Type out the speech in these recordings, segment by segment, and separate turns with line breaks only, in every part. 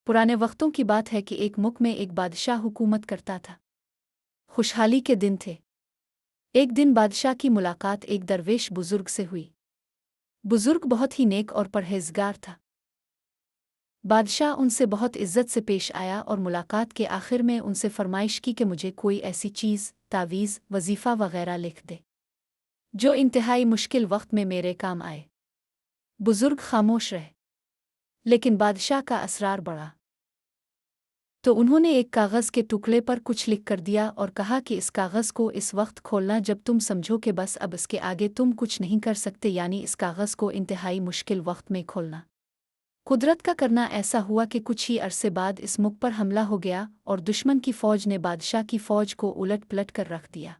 पुराने वक्तों की बात है कि एक मुल्क में एक बादशाह हुकूमत करता था। खुशहाली के दिन थे। एक दिन बादशाह की मुलाकात एक दरवेश बुजुर्ग से हुई। बुजुर्ग बहुत ही नेक और परहेजगार था। बादशाह उनसे बहुत इज्जत से पेश आया और मुलाकात के आखिर में उनसे फरमाइश की कि मुझे कोई ऐसी चीज़, तावीज़, वजीफ़ा वगैरह लिख दे जो इंतहाई मुश्किल वक्त में मेरे काम आए। बुजुर्ग खामोश रहे, लेकिन बादशाह का असरार बढ़ा। तो उन्होंने एक कागज़ के टुकड़े पर कुछ लिख कर दिया और कहा कि इस कागज़ को इस वक्त खोलना जब तुम समझो कि बस अब इसके आगे तुम कुछ नहीं कर सकते, यानी इस कागज़ को इंतहाई मुश्किल वक्त में खोलना। कुदरत का करना ऐसा हुआ कि कुछ ही अरसे बाद इस मुल्क पर हमला हो गया और दुश्मन की फ़ौज ने बादशाह की फ़ौज को उलट पलट कर रख दिया।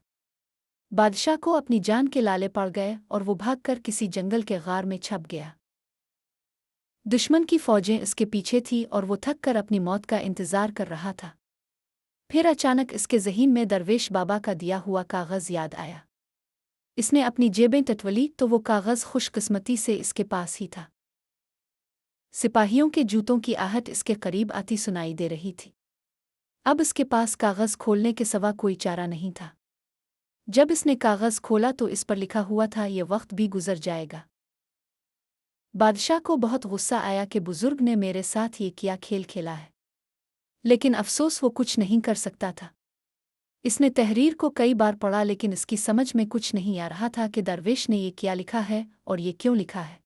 बादशाह को अपनी जान के लाले पड़ गए और वो भागकर किसी जंगल के गार में छप गया। दुश्मन की फ़ौजें इसके पीछे थी और वो थक कर अपनी मौत का इंतज़ार कर रहा था। फिर अचानक इसके ज़हीन में दरवेश बाबा का दिया हुआ कागज़ याद आया। इसने अपनी जेबें टटवली तो वो कागज़ खुशकिस्मती से इसके पास ही था। सिपाहियों के जूतों की आहट इसके करीब आती सुनाई दे रही थी। अब इसके पास कागज़ खोलने के सिवा कोई चारा नहीं था। जब इसने कागज़ खोला तो इस पर लिखा हुआ था, ये वक्त भी गुजर जाएगा। बादशाह को बहुत गुस्सा आया कि बुजुर्ग ने मेरे साथ ये क्या खेल खेला है, लेकिन अफसोस वो कुछ नहीं कर सकता था। इसने तहरीर को कई बार पढ़ा, लेकिन इसकी समझ में कुछ नहीं आ रहा था कि दरवेश ने ये क्या लिखा है और ये क्यों लिखा है।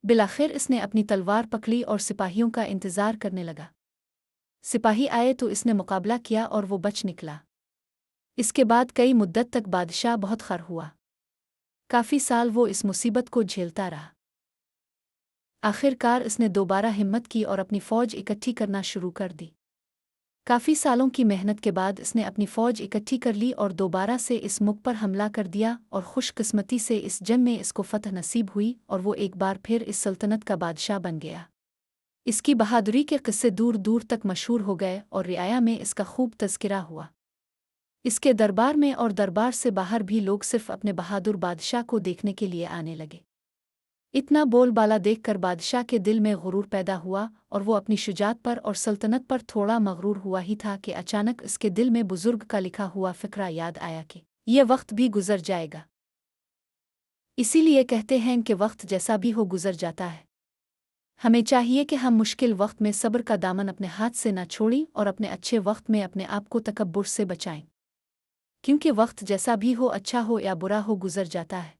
बिलाखिर इसने अपनी तलवार पकड़ी और सिपाहियों का इंतज़ार करने लगा। सिपाही आए तो इसने मुकाबला किया और वो बच निकला। इसके बाद कई मुद्दत तक बादशाह बहुत खर हुआ। काफ़ी साल वो इस मुसीबत को झेलता रहा। आखिरकार इसने दोबारा हिम्मत की और अपनी फ़ौज इकट्ठी करना शुरू कर दी। काफ़ी सालों की मेहनत के बाद इसने अपनी फ़ौज इकट्ठी कर ली और दोबारा से इस मुल्क पर हमला कर दिया और खुशकिस्मती से इस जंग में इसको फ़तह नसीब हुई और वो एक बार फिर इस सल्तनत का बादशाह बन गया। इसकी बहादुरी के किस्से दूर दूर तक मशहूर हो गए और रियाया में इसका खूब तज़किरा हुआ। इसके दरबार में और दरबार से बाहर भी लोग सिर्फ अपने बहादुर बादशाह को देखने के लिए आने लगे। इतना बोलबाला देखकर बादशाह के दिल में गुरूर पैदा हुआ और वो अपनी शुजात पर और सल्तनत पर थोड़ा मगरूर हुआ ही था कि अचानक इसके दिल में बुजुर्ग का लिखा हुआ फ़िक्रा याद आया कि ये वक्त भी गुजर जाएगा। इसीलिए कहते हैं कि वक्त जैसा भी हो गुजर जाता है। हमें चाहिए कि हम मुश्किल वक्त में सब्र का दामन अपने हाथ से न छोड़ें और अपने अच्छे वक्त में अपने आप को तकब्बुर से बचाएं, क्योंकि वक्त जैसा भी हो, अच्छा हो या बुरा हो, गुजर जाता है।